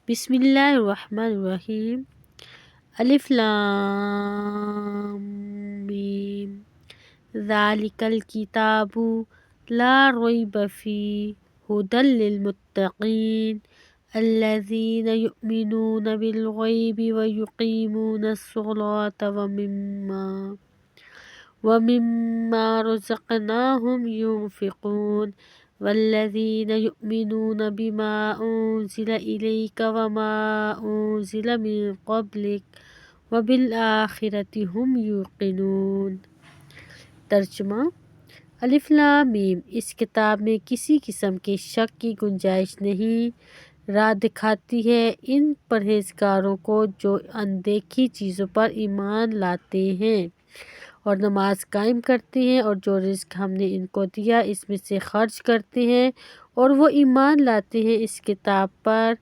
بسم اللہ الرحمن الرحیم۔ الف لام میم ذالک الکتاب لا ریب فیہ ھدی للمتقین الذین یؤمنون بالغیب ویقیمون الصلاة ومما رزقناہم ينفقون والذین یؤمنون بما انزل الیک وما انزل من قبلک وبالآخرۃ ھم یوقنون۔ ترجمہ: الف لام میم، اس کتاب میں کسی قسم کے شک کی گنجائش نہیں، راہ دکھاتی ہے ان پرہیزگاروں کو جو اندیکھی چیزوں پر ایمان لاتے ہیں اور نماز قائم کرتے ہیں، اور جو رزق ہم نے ان کو دیا اس میں سے خرچ کرتے ہیں، اور وہ ایمان لاتے ہیں اس کتاب پر